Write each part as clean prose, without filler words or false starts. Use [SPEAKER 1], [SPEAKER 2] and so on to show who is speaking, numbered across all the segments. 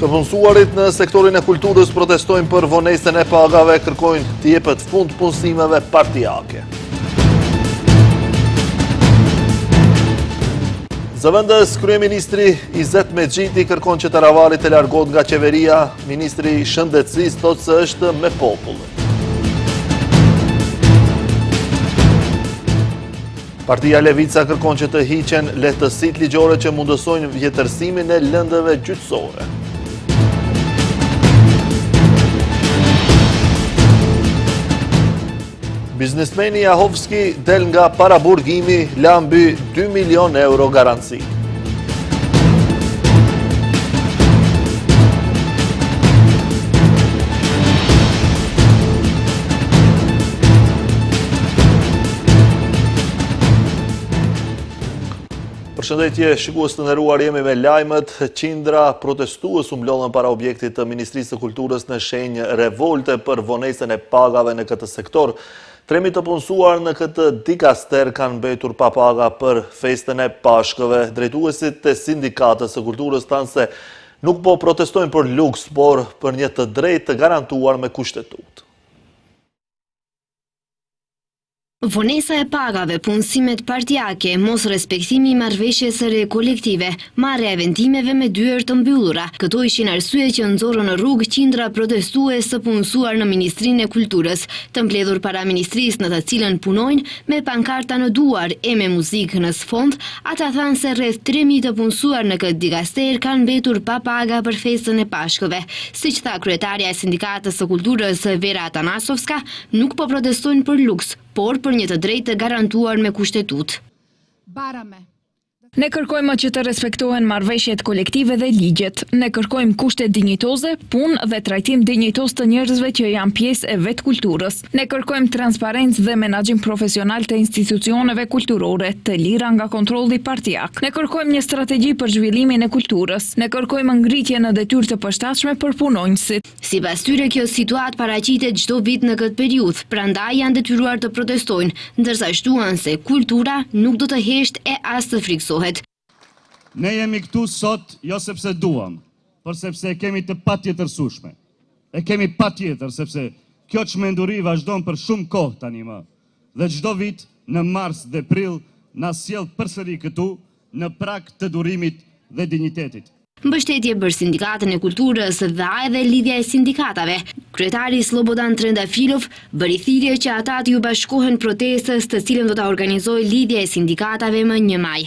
[SPEAKER 1] Të punësuarit në sektorin e kulturës protestojnë për vonesën e pagave, kërkojnë të jepet fund punësimeve partijake. Zëvendës kryeministri Izet Mexhiti kërkon që Taravari të largohet nga qeveria. Ministri i Shëndetësisë thotë se është me popullin. Partia Levica kërkon që të hiqen lehtësitë ligjore që mundësojnë vjetërsimin e lëndëve gjyqësore. Biznesmeni Jahovski del nga paraburgimi, la mby 2 milion euro garanci. Përshëndetje, shikues të nderuar, jemi me lajmet. Qindra protestues u mblodhen para objektit të Ministrisë së Kulturës në shenjë revolte për vonesën e pagave në këtë sektor. Tremi të punësuar në këtë dikaster kanë mbetur pa paga për festën e Pashkëve. Drejtuesit të sindikatës së kulturës thanë se nuk po protestojnë për luks, por për një të drejtë të garantuar me kushtetutë.
[SPEAKER 2] Vonesa e pagave, punësimet partijake, mos respektimi i marrëveshjes së re kolektive, marrja e vendimeve me dyer të mbyllura. Këto ishin arsye që nxorën në rrugë qindra protestues të punësuar në Ministrinë e Kulturës, të mbledhur para ministrisë në të cilën punojnë me pankarta në duar e me muzikë në sfond. Ata thanë se rreth 3000 të punësuar në këtë dikaster kanë mbetur pa paga për festën e Pashkëve. Siç tha kryetarja e Sindikatës së Kulturës Vera Atanasovska, nuk po protestojnë për luks, por për një të drejtë të garantuar me kushtetutë.
[SPEAKER 3] Ne kërkojmë që të respektohen marrëveshjet kolektive dhe ligjet. Ne kërkojmë kushte dinjitoze, punë dhe trajtim dinjitos të njerëzve që janë pjesë e vetë kulturës. Ne kërkojmë transparencë dhe menaxhim profesional të institucioneve kulturore, të lira nga kontrolli partijak. Ne kërkojmë një strategji për zhvillimin e kulturës. Ne kërkojmë ngritje në detyrë të përshtatshme për punonjësit.
[SPEAKER 2] Sipas tyre, kjo situatë paraqitet çdo vit në këtë periudhë, prandaj janë detyruar të protestojnë, ndërsa shtuan se kultura nuk do të heshtë e as të friksohet.
[SPEAKER 4] Ne jemi këtu sot jo sepse duam, por sepse kemi të patjetërsueshme. E kemi patjetër sepse kjo çmenduri vazhdon për shumë kohë tani më. Dhe çdo vit në mars dhe prill na sjell përsëri këtu në prag të durimit dhe dinjitetit.
[SPEAKER 2] Mbështetje për sindikatën e kulturës dha edhe lidhja e sindikatave. Kryetari Slobodan Trendafilov bëri thirrje që ata të ju bashkohen protestës, të cilën do ta organizojë lidhja e sindikatave më 1 maj.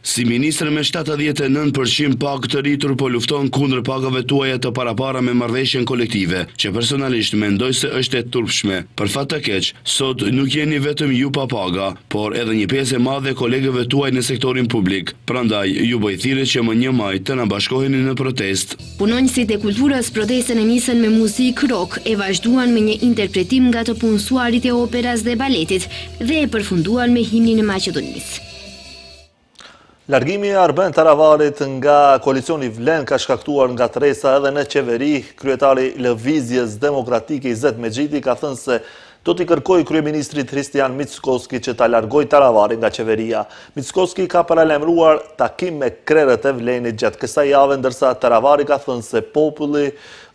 [SPEAKER 5] Si ministër me 79% pagë të rritur po lufton kundër pagave tuaja të parapara me marrëveshjen kolektive, që personalisht mendoj se është e turpshme. Për fat të keq, sot nuk jeni vetëm ju pa paga, por edhe një pjesë e madhe e kolegëve tuaj në sektorin publik. Prandaj ju bëj thirrje që më 1 maj të na bashkoheni në protestë.
[SPEAKER 2] Punonjësit e kulturës protestën e nisën me muzikë rock, e vazhduan me një interpretim nga të punësuarit e operas dhe baletit dhe e përfunduan me himnin e Maqedonisë.
[SPEAKER 1] Largimi i Arben Taravarit nga koalicioni Vlen ka shkaktuar ngatresa edhe në qeveri. Kryetari Lëvizjes Demokratike Izet Mexhiti ka thënë se do t'i kërkojë kryeministrit Hristijan Mickoski që ta largojë Taravarin nga qeveria. Mickoski ka paralajmëruar takim me krerët e Vlenit gjatë kësaj jave, ndërsa Taravari ka thënë se populli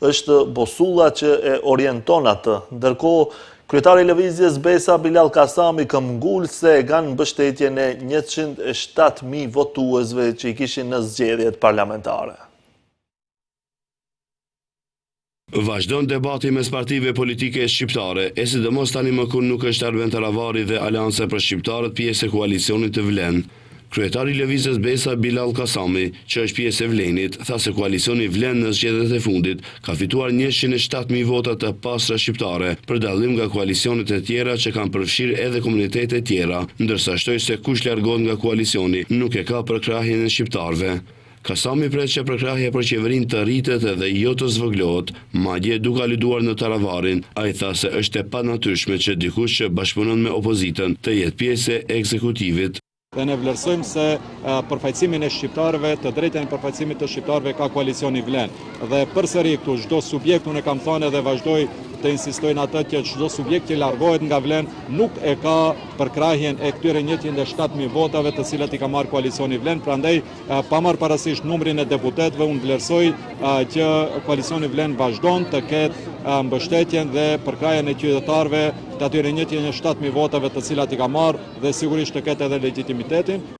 [SPEAKER 1] është bosulla që e orienton atë. Ndërkohë, kryetari i Lëvizjes Besa Bilal Kasami këmbgul se kanë mbështetjen e 107.000 votuesve që i kishin në zgjedhjet parlamentare.
[SPEAKER 5] Vazhdon debati mes partive politike shqiptare, e sidomos tani më kur nuk është Arben Taravari dhe Alianca për Shqiptarët pjesë e koalicionit të Vlen. Kryetari i Lëvizjes Besa Bilal Kasami, që është pjesë e Vlenit, tha se koalicioni Vlen në zgjedhjet e fundit ka fituar 107.000 vota të pastra shqiptare, për dallim nga koalicionet e tjera që kanë përfshirë edhe komunitete tjera, ndërsa shtoi se kush largohet nga koalicioni nuk e ka përkrahjen e shqiptarëve. Kasami pret që përkrahja për qeverinë të rritet edhe jo të zvoglohet, madje duke aluduar në Taravarin. Ai tha se është e panatyrshme që dikush që bashkëpunon me opozitën të jetë pjesë e ekzekutivit.
[SPEAKER 6] Dhe ne vlerësojmë se përfaqësimin e shqiptarëve, të drejtën e përfaqësimit të shqiptarëve ka koalicioni Vlen. Dhe përsëri këtu çdo subjekt, unë kam thënë dhe vazhdoj të insistojnë atë që çdo subjekt që largohet nga Vlen nuk e ka përkrahjen e këtyre 107.000 votave të cilat i ka marrë koalicioni Vlen. Prandaj, pa marrë parasysh numrin e deputetëve, unë vlerësoj që koalicioni Vlen vazhdon të ketë mbështetjen dhe përkrahjen e qytetarëve të atyre 107.000 votave të cilat i ka marrë dhe sigurisht të ketë edhe legitimitetin.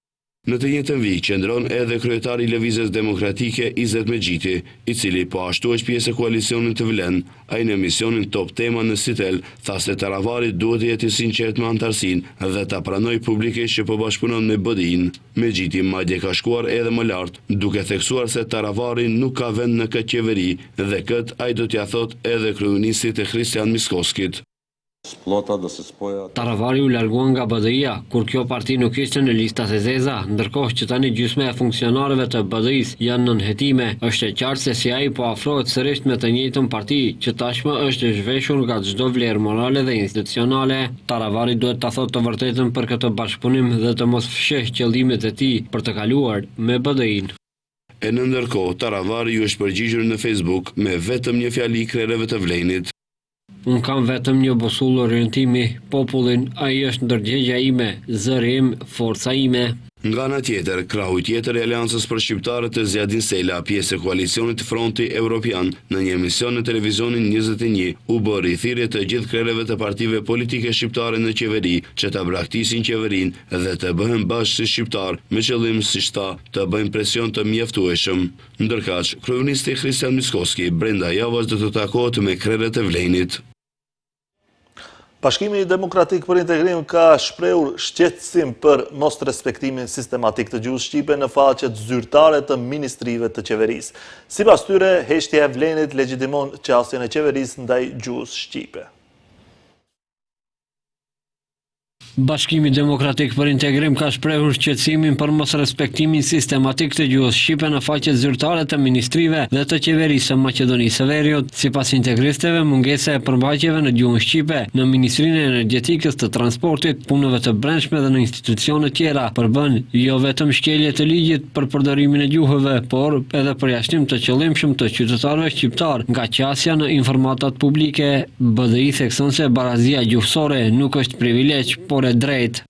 [SPEAKER 5] Në të njëjtën vijë qëndron edhe kryetari i Lëvizjes Demokratike Izet Mexhiti, i cili po ashtu është pjesë e koalicionit të Vlen. Ai në emisionin Top Tema në Sitel tha se Taravari duhet të jetë i sinqert me antarësinë dhe ta pranojë publikisht që po bashkëpunon me BDI-n. Mexhiti madje ka shkuar edhe më lart, duke theksuar se Taravari nuk ka vend në këtë qeveri dhe këtë ai do t'ia thotë edhe kryeministit e Kristian Miskoskit.
[SPEAKER 7] Taravari u larguan nga BDI-a, kur kjo parti nuk ishte në listat e zeza, ndërkohë që tani gjysma e funksionarëve të BDI-s janë në nënhetime. Është e qartë se si ai po afrohet sërish me të njëjtën parti, që tashmë është zhveshur nga çdo vlerë morale dhe institucionale. Taravari duhet ta thotë të vërtetën për këtë bashkëpunim dhe të mos fsheh qëllimet e tij për të kaluar me BDI-n.
[SPEAKER 5] E në ndërkohë, Taravari ju është përgjigjur në Facebook me vetëm një fjali krerëve të Vlenit.
[SPEAKER 7] Unë kam vetëm një busull orientimi, popullin, ai është ndërgjegja ime, zëri im, forca ime.
[SPEAKER 5] Nga ana tjetër, krahu tjetër i Aleancës për Shqiptarët e Zjadin Sela, pjesë e koalicionit Fronti Evropian, në një emision në televizionin 21, u bë rithirje të gjithë krerëve të partive politike shqiptare në qeveri, që ta braktisin qeverinë dhe të bëhen bashkë si shqiptar, me qëllim si shta të bëjnë presion të mjaftueshëm. Ndërkaq, kryeministi Kristian Miskoski brenda javës do të takohet me krerët e Vlenit.
[SPEAKER 1] Bashkimi Demokratik për Integrim ka shprehur shqetësim për mos respektimin sistematik të gjuhës shqipe në faqet zyrtare të ministrive të qeverisë. Sipas tyre, heshtja e Vlenit legjitimon qasjen e qeverisë ndaj gjuhës shqipe.
[SPEAKER 7] Bashkimi Demokratik për Integrim ka shprehur shqetësimin për mos respektimin sistematik të gjuhës shqipe në faqet zyrtare të ministrive dhe të qeverisë së Maqedonisë së Veriut. Sipas integristëve, mungesa e përmbajtjeve në gjuhën shqipe në Ministrinë e Energjetikës, të Transportit, Punëve të Brendshme dhe në institucione tjera përbën jo vetëm shkelje të ligjit për përdorimin e gjuhëve, por edhe përjashtim të qëllimshëm të qytetarëve shqiptar nga qasja në informatat publike. BDI thekson se barazia gjuhësore nuk është privilegj, por e drejtë.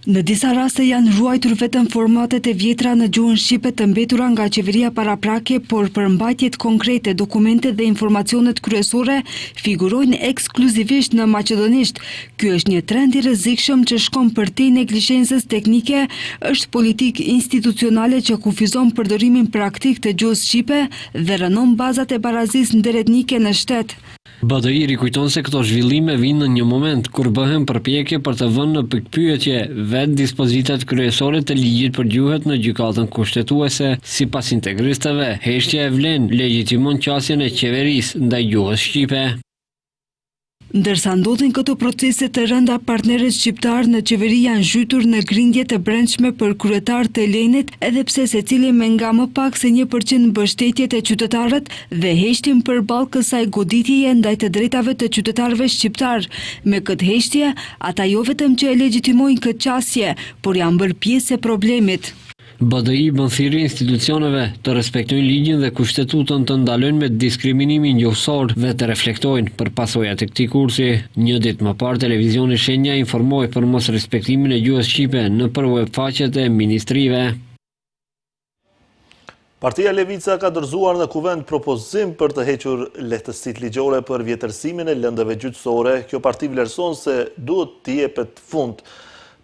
[SPEAKER 8] Në disa raste janë ruajtur vetëm formatet e vjetra në gjuhën shqipe të mbetura nga qeveria paraprake, por përmbajtjet konkrete, dokumentet dhe informacionet kryesore figurojnë ekskluzivisht në maqedonisht. Ky është një trend i rrezikshëm që shkon përtej neglizhencës teknike, është politikë institucionale që kufizon përdorimin praktik të gjuhës shqipe dhe rënon bazat e barazisë ndëretnike në shtet.
[SPEAKER 7] BDI rikujton se këto zhvillime vinë në një moment kur bëhen përpjekje për të vënë në pikpyetje vetë dispozitat kryesore të ligjit për gjuhët në gjykatën kushtetuese. Sipas integristëve, heshtja e Vlen legjitimon qasjen e qeverisë ndaj gjuhës shqipe.
[SPEAKER 8] Ndërsa ndodhin këto procese të rënda, partnerët shqiptar në qeveri janë zhytur në grindje të brendshme për kryetar të Elenit, edhe pse secili me nga më pak se 1% mbështetjet e qytetarët dhe heshtin përballë kësaj goditjeje ndaj të drejtave të qytetarëve shqiptar. Me këtë heshtje, ata jo vetëm që e legjitimojnë këtë qasje, por janë bërë pjesë e problemit.
[SPEAKER 7] BDI bën thirrje institucioneve të respektojnë ligjin dhe kushtetutën, të ndalojnë me diskriminimin gjuhësor dhe të reflektojnë për pasojat e këtij kursi. Një ditë më parë, televizioni Shenja informoi për mos respektimin e gjuhës shqipe nëpër webfaqet e ministrive.
[SPEAKER 1] Partia Levica ka dorëzuar në kuvend propozim për të hequr lehtësitë ligjore për vjetërsimin e lëndëve gjyqësore. Kjo parti vlerëson se duhet t'i jepet fund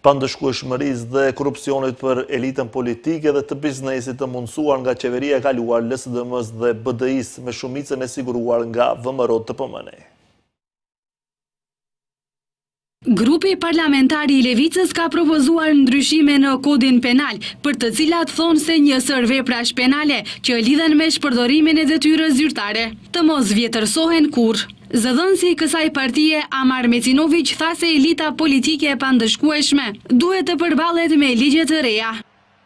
[SPEAKER 1] pandëshkueshmërisë dhe korrupsionit për elitën politike dhe të biznesit të mundësuar nga qeveria e kaluar, LSDM-s dhe BDI-s me shumicën e siguruar nga VMRO-t të PMN.
[SPEAKER 9] Grupi parlamentari i Levicës ka propozuar ndryshime në kodin penal, për të cilat thonë se njësër veprash penale që lidhen me shpërdorimin e detyrës zyrtare të mos vjetërsohen kurrë. Zëdhënësi i kësaj partie, Amar Mecinović, tha se elita politike e pandëshkueshme duhet të përballet me ligje të reja.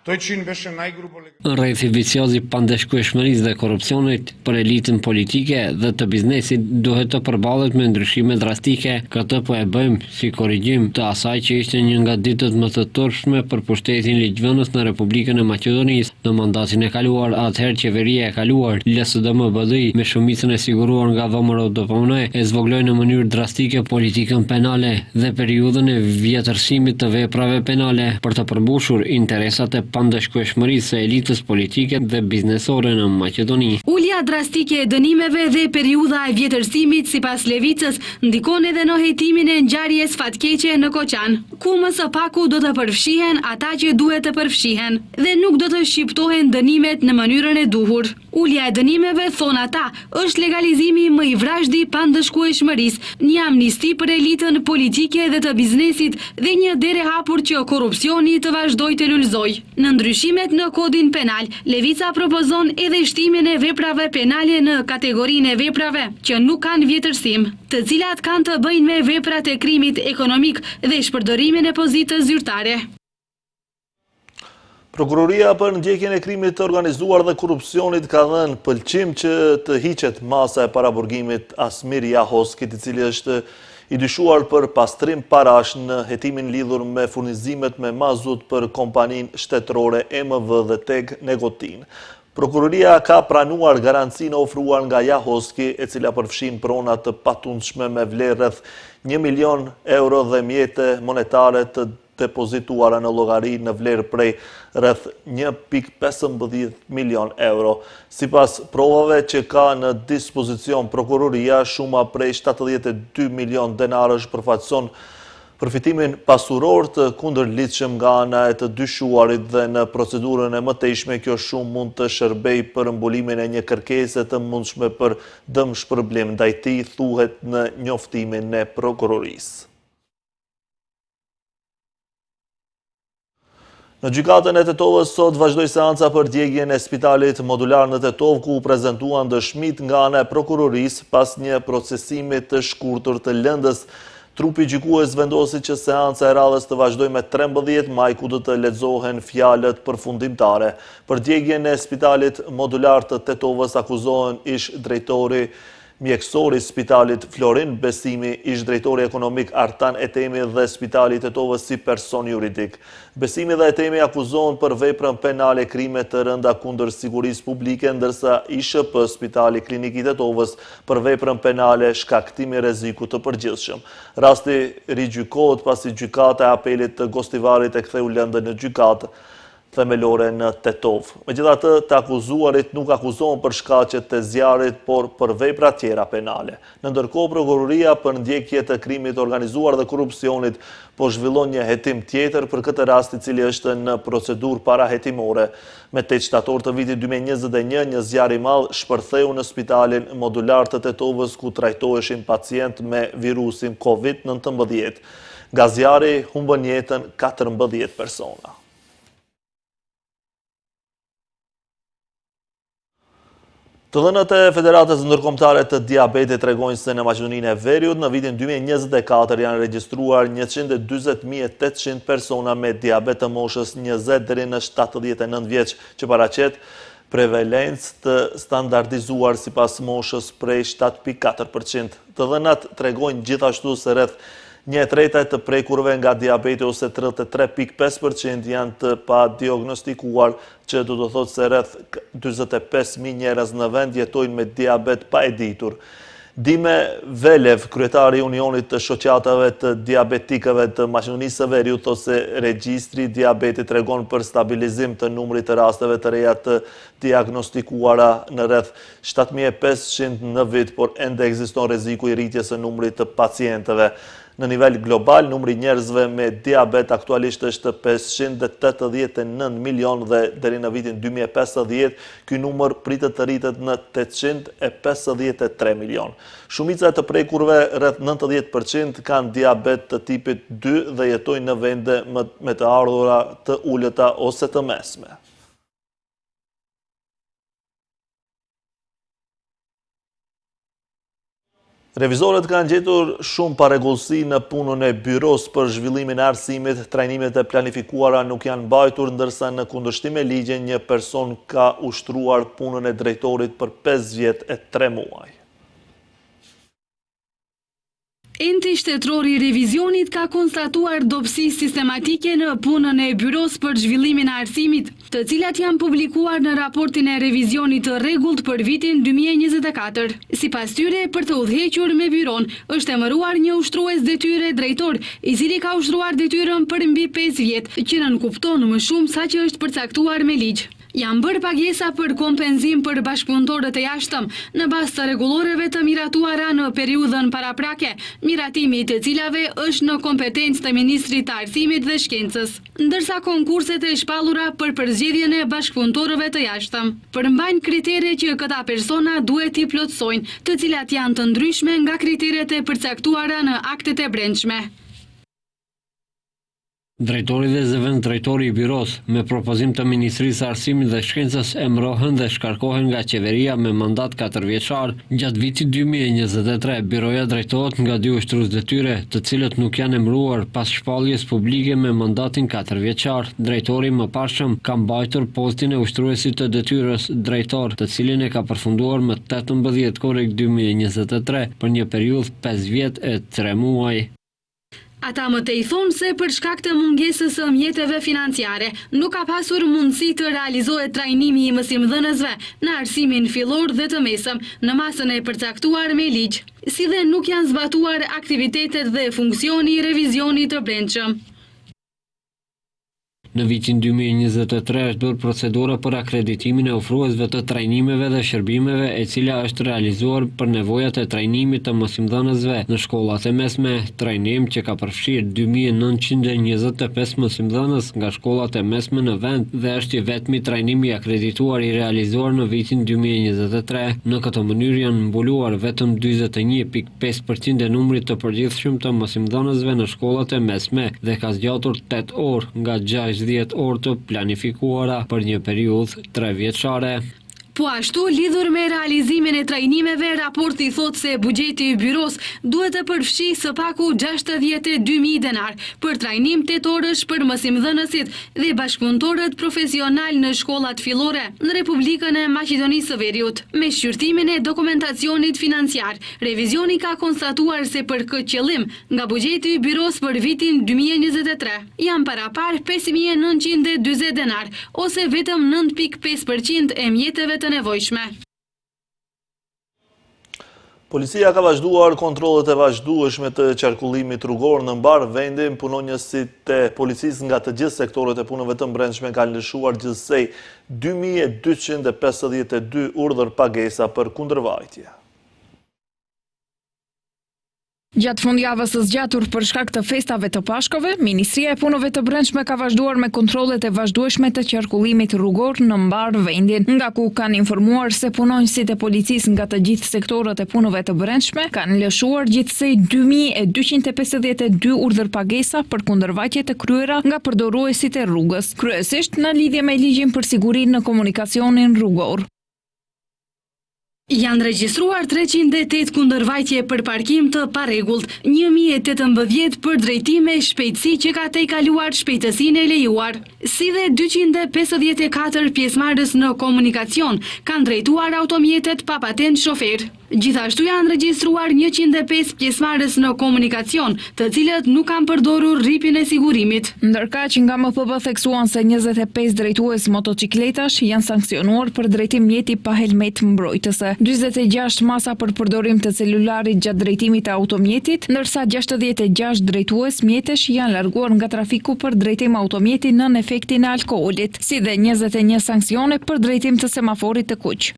[SPEAKER 7] Rrethi vicioz i pandeshkueshmërisë dhe korrupsionit për elitën politike dhe të biznesit duhet të përballet me ndryshime drastike. Këtë po e bëjmë si korrigjim të asaj që ishte një nga ditët më të turpshme për pushtetin ligjvënës në Republikën e Maqedonisë. Në mandatin e kaluar, atëherë qeveria e kaluar, LSDM-BDI, me shumicën e siguruar nga VMRO-DPUN, e zvogloi në mënyrë drastike politikën penale dhe periudhën e vjetërsimit të veprave penale për të përmbushur interesat e pandeshkueshmërisë së elitës politike dhe biznesore në Maqedoni.
[SPEAKER 9] Ulja drastike e dënimeve dhe periudha e vjetërsimit sipas levicës ndikon edhe në hetimin e ngjarjes fatkeqe në Koçan, ku më së paku do të përfshihen ata që duhet të përfshihen dhe nuk do të shqiptohen dënimet në mënyrën e duhur. Ulja e dënimeve, thon ata, është legalizimi më i vrashdi pandeshkueshmërisë, një amnisti për elitën politike dhe të biznesit dhe një derë hapur që korrupsioni të vazhdojë të lulëzojë. Në ndryshimet në kodin penal, Levica propozon edhe shtimin e veprave penale në kategorinë e veprave që nuk kanë vjetërsim, të cilat kanë të bëjnë me veprat e krimit ekonomik dhe shpërdorimin e pozitës zyrtare.
[SPEAKER 1] Prokuroria për ndjekjen e krimit të organizuar dhe korrupsionit ka dhënë pëlqim që të hiqet masa e paraburgimit Asmir Jahoskit, i cili është i dyshuar për pastrim parash në hetimin lidhur me furnizimet me mazut për kompaninë shtetërore EMV dhe TEG Negotin. Prokuroria ka pranuar garancinë ofruar nga Jahoski, e cila përfshin prona të patundshme me vlerë rreth 1 milion euro dhe mjete monetare të depozituara në llogari në vlerë prej rreth 1.15 milion euro. Sipas provave që ka në dispozicion prokuroria, shuma prej 72 milion denarësh përfaqëson përfitimin pasuror të kundërlidhshëm nga ana e të dyshuarit dhe në procedurën e mëtejshme kjo shumë mund të shërbejë për mbulimin e një kërkese të mundshme për dëmshpërblim ndaj tij, thuhet në njoftimin e prokurorisë. Në gjykatën e Tetovës sot vazhdoi seanca për djegjen e spitalit modular në Tetov, ku u prezantuan dëshmit nga ana e prokurorisë pas një procesimi të shkurtër të lëndës. Trupi gjykues vendosi që seanca e radhës të vazhdojë me 13 maj, ku do të lexohen fjalët përfundimtare. Për djegjen e spitalit modular të Tetovës akuzohen ish drejtori mjekësor i spitalit Florin Besimi, ish drejtori ekonomik Artan Etemi dhe spitali Tetovës si person juridik. Besimi dhe Etemi akuzohen për veprën penale krime të rënda kundër sigurisë publike, ndërsa ISHP spitali klinik i Tetovës për veprën penale shkaktimi rrezikut të përgjithshëm. Rasti rigjykohet pasi gjykata e apelit të Gostivarit e ktheu lëndën në gjykatë themelore në Tetov. Megjithatë, të akuzuarit nuk akuzohen për shkaqet të zjarrit, por për vepra tjera penale. Në ndërkohë, prokuroria për ndjekje të krimit organizuar dhe korrupsionit po zhvillon një hetim tjetër për këtë rast, i cili është në procedurë parahetimore. Me 8 shtator të vitit 2021, një zjarr i madh shpërtheu në spitalin modular të Tetovës, ku trajtoheshin pacient me virusin COVID-19. Nga zjarri humbën jetën 14 persona. Të dhënat e Federatës Ndërkombëtare të Diabetit tregojnë se në Maqedoninë e Veriut në vitin 2024 janë regjistruar 140.800 persona me diabet të moshës 20 deri në 79 vjeç, që paraqet prevalencë të standardizuar sipas moshës prej 7.4%. Të dhënat tregojnë gjithashtu se rreth 1/3 të prekurve nga diabeti ose 33.5% janë të pa diagnostikuar, që do të thotë se rreth 45.000 njerëz në vend jetojnë me diabet pa e ditur. Dime Velev, kryetari i Unionit të Shoqatave të Diabetikëve të Maqedonisë së Veriut, thotë se regjistri i diabetit tregon për stabilizim të numrit të rasteve të reja të diagnostikuara në rreth 7.500 në vit, por ende ekziston rreziku i rritjes së numrit të pacientëve. Në nivel global, numri njerëzve me diabet aktualisht është 589 milion dhe deri në vitin 2050, ky numër pritet të rritet në 853 milion. Shumica e të prekurve, rreth 90%, kanë diabet të tipit 2 dhe jetojnë në vende me të ardhura të ulëta ose të mesme. Revizorët kanë gjetur shumë paregullsi në punën e byros për zhvillimin e arsimit, trajnimet e planifikuara nuk janë mbajtur, ndërsa në kundërshtim me ligjen një person ka ushtruar punën e drejtorit për 5 vjet e 3 muaj.
[SPEAKER 9] Enti shtetërori i revizionit ka konstatuar dobësi sistematike në punën e byros për zhvillimin e arsimit, të cilat janë publikuar në raportin e revizionit të rregullt për vitin 2024. Sipas tyre, për të udhëhequr me byron, është emëruar një ushtrues detyre drejtor, i cili ka ushtruar detyrën për mbi 5 vjet, që nënkupton më shumë sa që është përcaktuar me ligj. Janë bërë pagesa për kompenzim për bashkëpunëtorët e jashtëm në bazë të rregulloreve të miratuara në periudhën paraprake, miratimi i të cilave është në kompetencë të Ministrit të Arsimit dhe Shkencës, ndërsa konkurset e shpallura për përzgjedhjen e bashkëpunëtorëve të jashtëm përmbajnë kritere që këta persona duhet t'i plotësojnë, të cilat janë të ndryshme nga kriteret e përcaktuara në aktet e brendshme.
[SPEAKER 7] Drejtori dhe zëvend drejtori i byros, me propozim të Ministrisë së Arsimit dhe Shkencës, emërohen dhe shkarkohen nga qeveria me mandat 4 vjeçar. Gjatë vitit 2023, byroja drejtohet nga 2 ushtrues detyre, të cilët nuk janë emëruar pas shpalljes publike me mandatin 4 vjeçar. Drejtori më parshëm ka mbajtur postin e ushtruesit të detyrës drejtor, të cilin e ka përfunduar më 18 korrik 2023 për një periudhë 5 vjet e 3 muaj.
[SPEAKER 9] Ata më të i thonë se për shkak të mungesës së mjeteve financiare, nuk ka pasur mundësi të realizohet trajnimi i mësimdhënësve në arsimin fillor dhe të mesëm në masën e përcaktuar me ligj, si dhe nuk janë zbatuar aktivitetet dhe funksioni i revizionit të brendshëm.
[SPEAKER 7] Në vitin 2023 është bërë procedura për akreditimin e ofruesve të trajnimeve dhe shërbimeve, e cila është realizuar për nevojat e trajnimit të mësimdhënësve në shkollat e mesme, trajnim që ka përfshirë 2925 mësimdhënës nga shkollat e mesme në vend dhe është i vetmi trajnim i akredituar i realizuar në vitin 2023. Në këtë mënyrë janë mbuluar vetëm 41.5% e numrit të përgjithshëm të mësimdhënësve në shkollat e mesme dhe ka zgjatur 8 orë nga 60 orë të planifikuara për një periudhë 3 vjeçare.
[SPEAKER 9] Po ashtu, lidhur me realizimin e trajnimeve, raporti thot se buxheti i byros duhet të përfshijë së paku 62.000 denar për trajnim tetorësh për mësimdhënësit dhe bashkëpunëtorët profesional në shkollat fillore në Republikën e Maqedonisë së Veriut. Me shqyrtimin e dokumentacionit financiar, revizioni ka konstatuar se për këtë qëllim, nga buxheti i byros për vitin 2023, janë parapar 5.940 denar, ose vetëm 9.5% e mjeteve të nevojshme.
[SPEAKER 1] Policia ka vazhduar kontrollet e vazhdueshme të qarkullimit rrugor në mbar vendin. Punonjësit e policisë nga të gjithë sektorët e punëve të brendshme kanë lëshuar gjithsej 2252 urdhër pagesa për kundërvajtje.
[SPEAKER 3] Gjatë fundjavës së zgjatur për shkak të festave të Pashkove, Ministria e Punëve të Brendshme ka vazhduar me kontrollet e vazhdueshme të qarkullimit rrugor në mbar vendin, nga ku kanë informuar se punonjësit e policisë nga të gjithë sektorët e punëve të brendshme kanë lëshuar gjithsej 2252 urdhër pagesa për kundërvajtje të kryera nga përdoruesit e rrugës, kryesisht në lidhje me ligjin për sigurinë në komunikacionin rrugor.
[SPEAKER 9] Janë regjistruar 308 kundërvajtje për parkim të parregullt, 1018 për drejtime shpejtësi që ka tejkaluar shpejtësinë e lejuar, si dhe 254 pjesëmarrës në komunikacion kanë drejtuar automjetet pa patent shofer. Gjithashtu janë regjistruar 105 pjesëmarrës në komunikacion, të cilët nuk kanë përdorur rripin e sigurimit.
[SPEAKER 3] Ndërkaq nga MPB theksuan se 25 drejtues motocikletash janë sankcionuar për drejtim mjeti pa helmet mbrojtëse, 46 masa për përdorim të celularit gjatë drejtimit të automjetit, ndërsa 66 drejtues mjetesh janë larguar nga trafiku për drejtim automjeti nën efektin e alkoolit, si dhe 21 sanksione për drejtim të semaforit të kuq.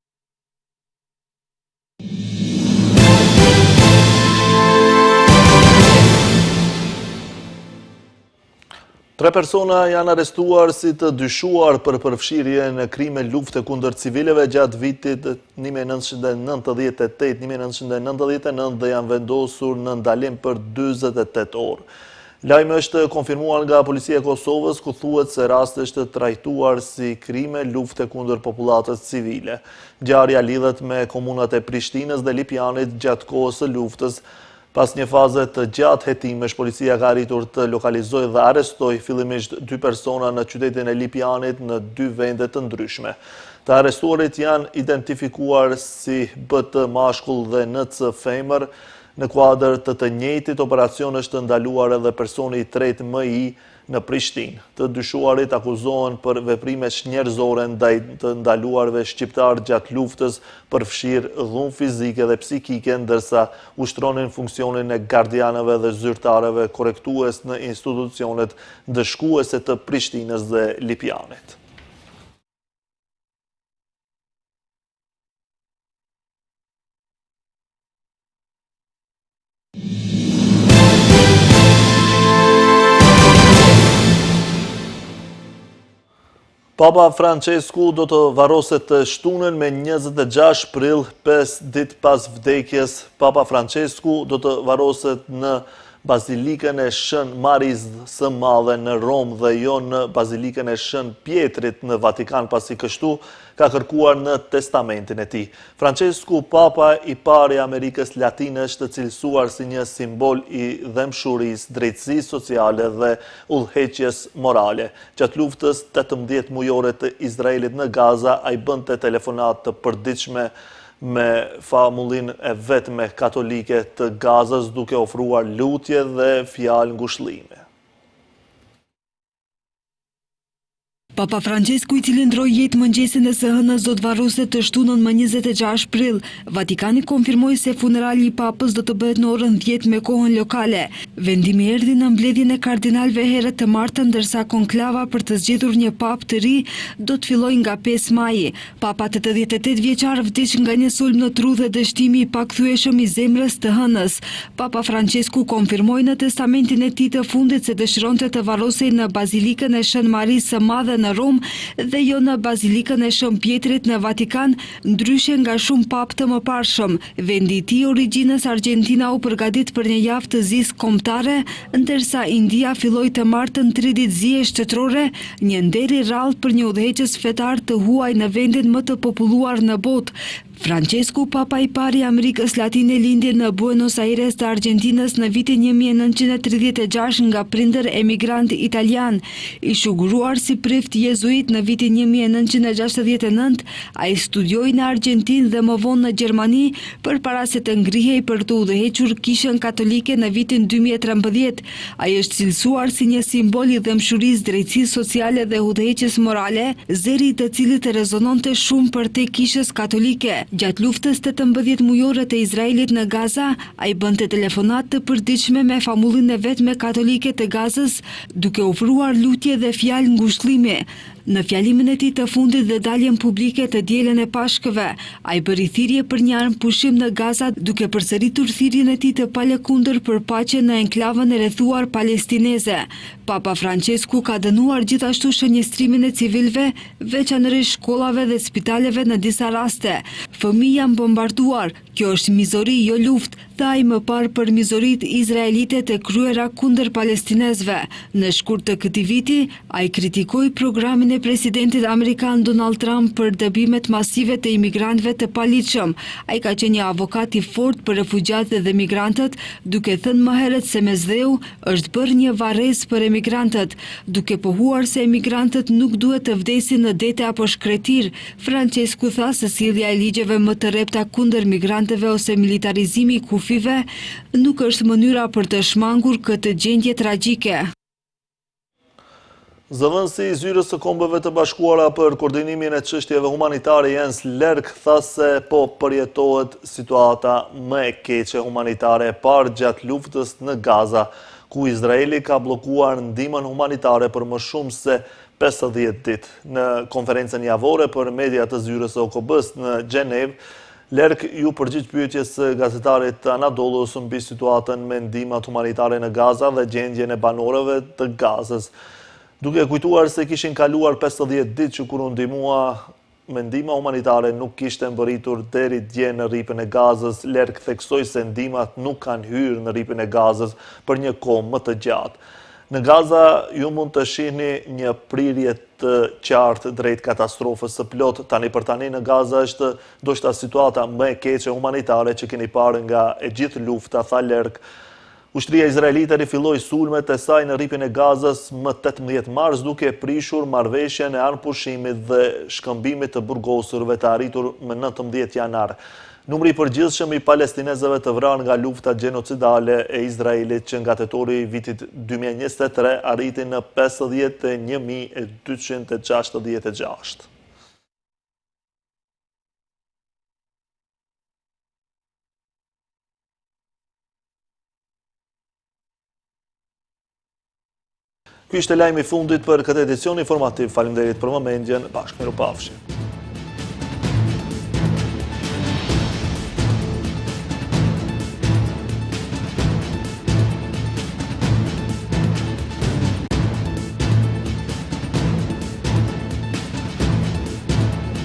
[SPEAKER 1] Tre persona janë arrestuar si të dyshuar për përfshirje në krime lufte kundër civileve gjatë vitit 1998-1999 dhe janë vendosur në ndalim për 48 orë. Lajmi është konfirmuar nga Policia e Kosovës, ku thuhet se rasti është trajtuar si krime lufte kundër popullatës civile. Ngjarja lidhet me komunat e Prishtinës dhe Lipjanit gjatë kohës së luftës. Pas një faze të gjatë hetimesh, policia ka arritur të lokalizojë dhe arrestoj fillimisht 2 persona në qytetin e Lipjanit në 2 vende të ndryshme. Të arrestuarit janë identifikuar si BT mashkull dhe NC femër. Në kuadër të njëjtit operacion është ndaluar edhe personi i tretë MI në Prishtinë. Të dyshuarit akuzohen për veprime njerëzore ndaj të ndaluarve shqiptar gjatë luftës, përfshirë dhunë fizike dhe psikike, ndërsa ushtronin funksionin e gardianëve dhe zyrtarëve korrektues në institucionet ndëshkuese të Prishtinës dhe Lipjanit. Papa Francesku do të varroset shtunën me 26 prill, 5 ditë pas vdekjes. Papa Francesku do të varroset në Bazilikën e Shën Maris së Madhe në Rom dhe jo në Bazilikën e Shën Pjetrit në Vatikan, pasi kështu ka kërkuar në testamentin e tij. Francesku, papa i parë i Amerikës Latine, është cilësuar si një simbol i dëmshurisë, drejtësisë sociale dhe udhëheqjes morale. Gjatë luftës 18 mujore të Izraelit në Gaza, ai bënte telefonat të përditshme me familjen e vetme katolike të Gazës, duke ofruar lutje dhe fjalë ngushëllime.
[SPEAKER 8] Papa Francesku, i cili ndroi jetë mëngjesin e së hënës, do të varroset të shtunën më 26 prill. Vatikani konfirmoi se funerali i papës do të bëhet në orën 10 me kohën lokale. Vendimi erdhi në mbledhjen e kardinalëve herët të martën, ndërsa konklava për të zgjedhur një papë të ri do të fillojë nga 5 maji. Papa 88 vjeçar vdiq nga një sulm në tru dhe dështimi i pakthyeshëm i zemrës të hënës. Papa Francesku konfirmoi në testamentin e tij të fundit se dëshironte të varrosej në Bazilikën e Shën Maris së Madhe në Rom dhe jo në Bazilikën e Shën Pjetrit në Vatikan, ndryshe nga shumë papë të mëparshëm. Vendi i tij, origjinës Argjentina, u përgatit për një javë të zisë kombëtare, ndërsa India filloi të martën 3 ditë zije shtetërore, një nder i rrallë për një udhëheqës fetar të huaj në vendin më të populluar në botë. Francesku, papa i parë i Amerikës Latine, lindi në Buenos Aires të Argjentinës në vitin 1936 nga prindër emigrant italian. I shuguruar si prift jezuit në vitin 1969, ai studioi në Argjentinë dhe më vonë në Gjermani përpara se të ngrihej për të udhëhequr Kishën Katolike në vitin 2013. Ai është cilësuar si një simbol i dëmshurisë, drejtësisë sociale dhe udhëheqjes morale, zëri i të cilit rezononte shumë për te Kishës Katolike. Gjatë luftës 18 mujore të Izraelit në Gaza, ai bënte telefonat të përditshme me familjen e vetme katolike të Gazës, duke ofruar lutje dhe fjalë ngushëllimi. Në fjalimin e tij të fundit dhe daljen publike të dielën e Pashkëve, ai bëri thirrje për një armpushim në Gaza, duke përsëritur thirrjen e tij të palëkundër për paqe në enklavën e rrethuar palestineze. Papa Francesku ka dënuar gjithashtu shënjestrimin e civilëve, veçanërisht shkollave dhe spitaleve në disa raste. Fëmijë janë bombarduar, kjo është mizori, jo luftë, tha ai më parë për mizoritë izraelite të kryera kundër palestinezëve. Në shkurt të këtij viti, ai kritikoi programin e presidentit amerikan Donald Trump për dëbimet masive të imigrantëve të paligjshëm. Ai ka qenë një avokat i fortë për refugjatët dhe migrantët, duke thënë më herët se mesdheu është bërë një varrezë për emigrantët, duke pohuar se emigrantët nuk duhet të vdesin në dete apo shkretir. Francesku tha se sjellja e ligjeve më të rrepta kundër migrantëve ose militarizimi i kufive nuk është mënyra për të shmangur këtë gjendje tragjike.
[SPEAKER 1] Zëvendësi i Zyrës së Kombeve të Bashkuara për koordinimin e çështjeve humanitare Jens Lerk tha se po përjetohet situata më e keqe humanitare e parë gjatë luftës në Gaza, ku Izraeli ka bllokuar ndihmën humanitare për më shumë se 50 ditë. Në konferencën javore për media të Zyrës së OKB-s në Gjenevë, Lerk ju përgjigj pyetjes së gazetarit Anadolu's mbi situatën me ndihmat humanitare në Gaza dhe gjendjen e banorëve të Gazës, duke kujtuar se kishin kaluar 50 ditë që kur u ndihmua me ndihma humanitare nuk kishte mbërritur deri dje në rripën e Gazës. Lerk theksoi se ndihmat nuk kanë hyrë në rripën e Gazës për një kohë më të gjatë. Në Gaza ju mund të shihni një prirje të qartë drejt katastrofës së plot. Tani për tani në Gaza është ndoshta situata më e keqe humanitare që keni parë nga e gjithë lufta, tha Lerk. Ushtria izraelite rifilloi sulmet e saj në rripin e Gazës më 18 mars duke prishur marrëveshjen e anëpushimit dhe shkëmbimit të burgosurve të arritur më 19 janar. Numri i përgjithshëm i palestinezëve të vrarë nga lufta gjenocidale e Izraelit që nga tetori i vitit 2023 arriti në 51.266. Ky ishte lajmi i fundit për këtë edicion informativ. Faleminderit për vëmendjen. Bashkë mirupafshim.